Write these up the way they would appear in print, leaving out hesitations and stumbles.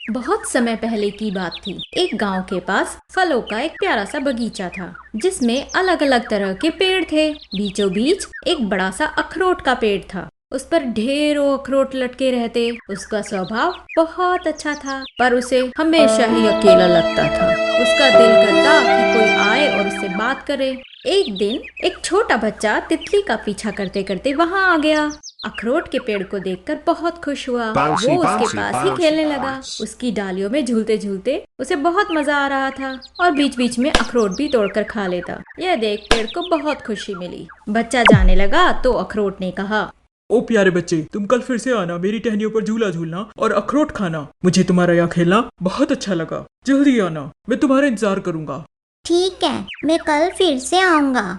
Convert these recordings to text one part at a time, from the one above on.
बहुत समय पहले की बात थी। एक गांव के पास फलों का एक प्यारा सा बगीचा था, जिसमें अलग अलग तरह के पेड़ थे। बीचों बीच एक बड़ा सा अखरोट का पेड़ था। उस पर ढेरों अखरोट लटके रहते। उसका स्वभाव बहुत अच्छा था, पर उसे हमेशा ही अकेला लगता था। उसका दिल करता कि कोई आए और उससे बात करे। एक दिन एक छोटा बच्चा तितली का पीछा करते करते वहां आ गया। अखरोट के पेड़ को देखकर बहुत खुश हुआ। वो उसके पास ही खेलने लगा। उसकी डालियों में झूलते झूलते उसे बहुत मजा आ रहा था और बीच बीच में अखरोट भी तोड़कर खा लेता। यह देख पेड़ को बहुत खुशी मिली। बच्चा जाने लगा तो अखरोट ने कहा, ओ प्यारे बच्चे, तुम कल फिर से आना, मेरी टहनियों पर झूला झूलना और अखरोट खाना। मुझे तुम्हारा यहाँ खेलना बहुत अच्छा लगा। जल्दी आना, मैं तुम्हारा इंतजार करूंगा। ठीक है, मैं कल फिर से आऊंगा।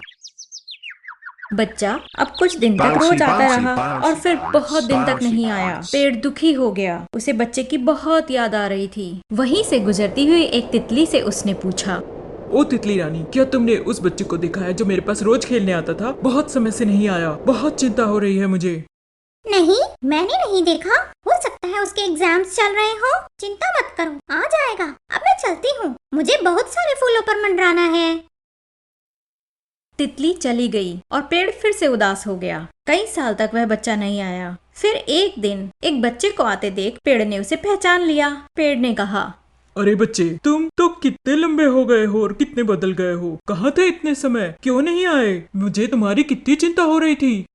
बच्चा अब कुछ दिन तक रोज आता रहा और फिर बहुत दिन तक नहीं आया। पेड़ दुखी हो गया। उसे बच्चे की बहुत याद आ रही थी। वहीं से गुजरती हुई एक तितली से उसने पूछा, ओ तितली रानी, क्या तुमने उस बच्चे को देखा है जो मेरे पास रोज खेलने आता था? बहुत समय से नहीं आया, बहुत चिंता हो रही है मुझे। नहीं, मैंने नहीं देखा। हो सकता है उसके एग्जाम्स चल रहे हो। चिंता मत करो, आ जाएगा। अब मैं चलती हूँ, मुझे बहुत सारे फूलों पर मंडराना है। तितली चली गई और पेड़ फिर से उदास हो गया। कई साल तक वह बच्चा नहीं आया। फिर एक दिन एक बच्चे को आते देख पेड़ ने उसे पहचान लिया। पेड़ ने कहा, अरे बच्चे, तुम तो कितने लंबे हो गए हो और कितने बदल गए हो। कहाँ थे इतने समय? क्यों नहीं आए? मुझे तुम्हारी कितनी चिंता हो रही थी।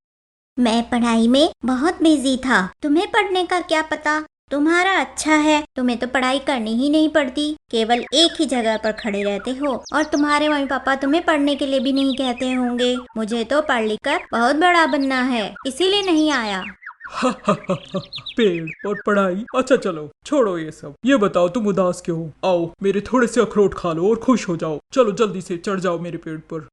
मैं पढ़ाई में बहुत बिजी था। तुम्हें पढ़ने का क्या पता। तुम्हारा अच्छा है, तुम्हें तो पढ़ाई करनी ही नहीं पड़ती। केवल एक ही जगह पर खड़े रहते हो और तुम्हारे मम्मी पापा तुम्हें पढ़ने के लिए भी नहीं कहते होंगे। मुझे तो पढ़ लिख कर बहुत बड़ा बनना है, इसीलिए नहीं आया। पेड़ और पढ़ाई। अच्छा चलो, छोड़ो ये सब। ये बताओ, तुम उदास क्यों हो? आओ, मेरे थोड़े से अखरोट खा लो और खुश हो जाओ। चलो जल्दी से चढ़ जाओ मेरे पेड़ पर।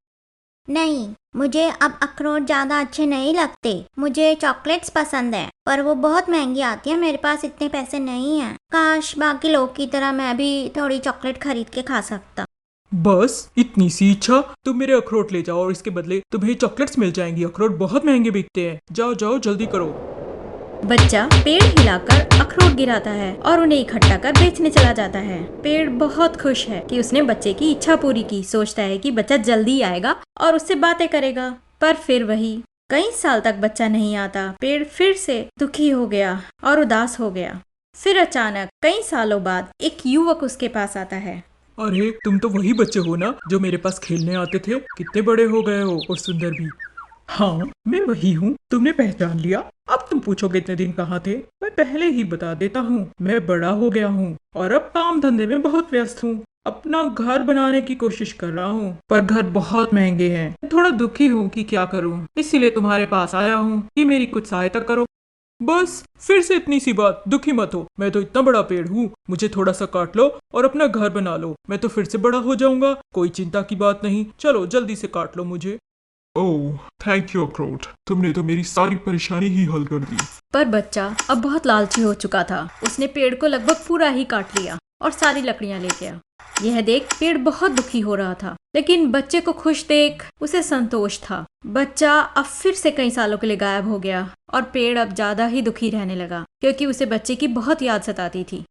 नहीं, मुझे अब अखरोट ज्यादा अच्छे नहीं लगते। मुझे चॉकलेट्स पसंद है, पर वो बहुत महंगी आती है। मेरे पास इतने पैसे नहीं हैं। काश बाकी लोग की तरह मैं भी थोड़ी चॉकलेट खरीद के खा सकता। बस इतनी सी इच्छा? तुम मेरे अखरोट ले जाओ और इसके बदले तुम्हें चॉकलेट्स मिल जाएंगी। अखरोट बहुत महंगे बिकते हैं। जाओ जाओ, जल्दी करो। बच्चा पेड़ हिलाकर अखरोट गिराता है और उन्हें इकट्ठा कर बेचने चला जाता है। पेड़ बहुत खुश है कि उसने बच्चे की इच्छा पूरी की। सोचता है कि बच्चा जल्दी आएगा और उससे बातें करेगा, पर फिर वही। कई साल तक बच्चा नहीं आता। पेड़ फिर से दुखी हो गया और उदास हो गया। फिर अचानक कई सालों बाद एक युवक उसके पास आता है। अरे, तुम तो वही बच्चे हो ना जो मेरे पास खेलने आते थे? कितने बड़े हो गए हो और सुंदर भी। हाँ, मैं वही हूँ। तुमने पहचान लिया। अब तुम पूछोगे इतने दिन कहाँ थे? मैं पहले ही बता देता हूँ, मैं बड़ा हो गया हूँ और अब काम धंधे में बहुत व्यस्त हूँ। अपना घर बनाने की कोशिश कर रहा हूँ, पर घर बहुत महंगे हैं। थोड़ा दुखी हूँ कि क्या करूँ, इसीलिए तुम्हारे पास आया हूँ कि मेरी कुछ सहायता करो। बस फिर से इतनी सी बात, दुखी मत हो। मैं तो इतना बड़ा पेड़ हूँ, मुझे थोड़ा सा काट लो और अपना घर बना लो। मैं तो फिर से बड़ा हो जाऊंगा, कोई चिंता की बात नहीं। चलो जल्दी से काट लो मुझे। ओह, थैंक यू अखरोट, तुमने तो मेरी सारी परेशानी ही हल कर दी। पर बच्चा अब बहुत लालची हो चुका था। उसने पेड़ को लगभग पूरा ही काट लिया और सारी लकड़ियां ले गया। यह देख पेड़ बहुत दुखी हो रहा था, लेकिन बच्चे को खुश देख उसे संतोष था। बच्चा अब फिर से कई सालों के लिए गायब हो गया और पेड़ अब ज्यादा ही दुखी रहने लगा, क्योंकि उसे बच्चे की बहुत याद सताती थी।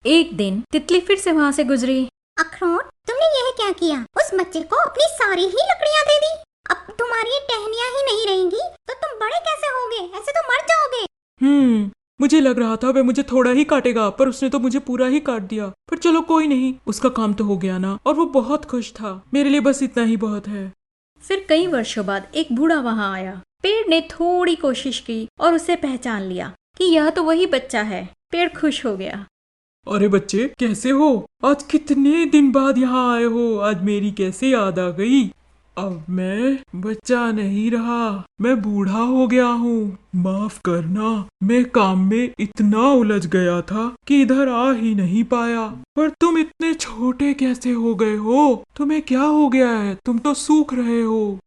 एक दिन तितली फिर से वहाँ से गुजरी। अखरोट, तुमने यह क्या किया? उस बच्चे को अपनी सारी ही लकड़ियां दे दी। अब तुम्हारी ये टहनियां ही नहीं रहेंगी तो तुम बड़े कैसे होगे? ऐसे तो मर जाओगे। मुझे लग रहा था वह मुझे थोड़ा ही काटेगा, पर उसने तो मुझे पूरा ही काट दिया। पर चलो कोई नहीं, उसका काम तो हो गया ना, और वो बहुत खुश था। मेरे लिए बस इतना ही बहुत है। फिर कई वर्षों बाद एक बूढ़ा वहाँ आया। पेड़ ने थोड़ी कोशिश की और उसे पहचान लिया कि यह तो वही बच्चा है। पेड़ खुश हो गया। अरे बच्चे, कैसे हो? आज कितने दिन बाद यहाँ आए हो? आज मेरी कैसे याद आ गई? अब मैं बच्चा नहीं रहा, मैं बूढ़ा हो गया हूँ। माफ करना, मैं काम में इतना उलझ गया था कि इधर आ ही नहीं पाया। पर तुम इतने छोटे कैसे हो गए हो? तुम्हें क्या हो गया है? तुम तो सूख रहे हो।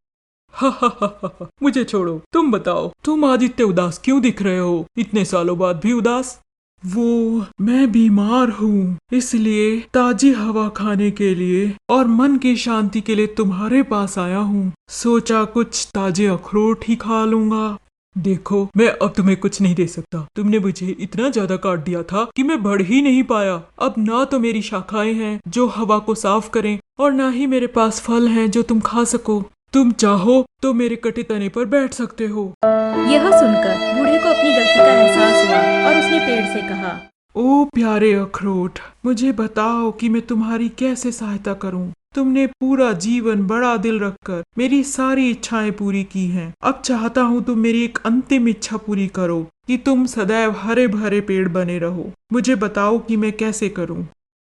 हा, मुझे छोड़ो, तुम बताओ, तुम आज इतने उदास क्यों दिख रहे हो? इतने सालों बाद भी उदास? वो, मैं बीमार हूँ, इसलिए ताजी हवा खाने के लिए और मन की शांति के लिए तुम्हारे पास आया हूँ। सोचा कुछ ताजे अखरोट ही खा लूंगा। देखो, मैं अब तुम्हें कुछ नहीं दे सकता। तुमने मुझे इतना ज्यादा काट दिया था कि मैं बढ़ ही नहीं पाया। अब ना तो मेरी शाखाएं हैं जो हवा को साफ करें और ना ही मेरे पास फल हैं जो तुम खा सको। तुम चाहो तो मेरे कटे तने पर बैठ सकते हो। यह सुनकर बूढ़े को अपनी गलती का एहसास हुआ और उसने पेड़ से कहा, ओ प्यारे अखरोट, मुझे बताओ कि मैं तुम्हारी कैसे सहायता करूं। तुमने पूरा जीवन बड़ा दिल रखकर मेरी सारी इच्छाएं पूरी की हैं। अब चाहता हूं तुम मेरी एक अंतिम इच्छा पूरी करो कि तुम सदैव हरे भरे पेड़ बने रहो। मुझे बताओ कि मैं कैसे करूं।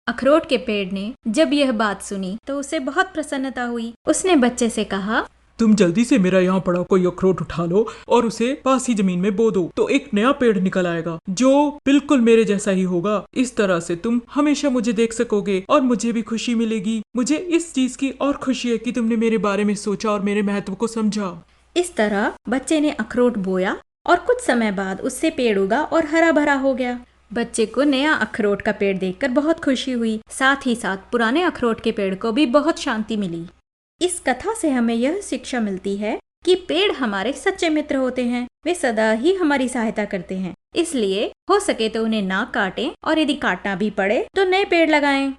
अखरोट के पेड़ ने जब यह बात सुनी तो उसे बहुत प्रसन्नता हुई। उसने बच्चे से कहा, तुम जल्दी से मेरा यहाँ पड़ा कोई अखरोट उठा लो और उसे पास ही जमीन में बो दो, तो एक नया पेड़ निकल आएगा जो बिल्कुल मेरे जैसा ही होगा। इस तरह से तुम हमेशा मुझे देख सकोगे और मुझे भी खुशी मिलेगी। मुझे इस चीज की और खुशी है कि तुमने मेरे बारे में सोचा और मेरे महत्व को समझा। इस तरह बच्चे ने अखरोट बोया और कुछ समय बाद उससे पेड़ उगा और हरा भरा हो गया। बच्चे को नया अखरोट का पेड़ देखकर बहुत खुशी हुई। साथ ही साथ पुराने अखरोट के पेड़ को भी बहुत शांति मिली। इस कथा से हमें यह शिक्षा मिलती है कि पेड़ हमारे सच्चे मित्र होते हैं। वे सदा ही हमारी सहायता करते हैं, इसलिए हो सके तो उन्हें ना काटें और यदि काटना भी पड़े तो नए पेड़ लगाएं।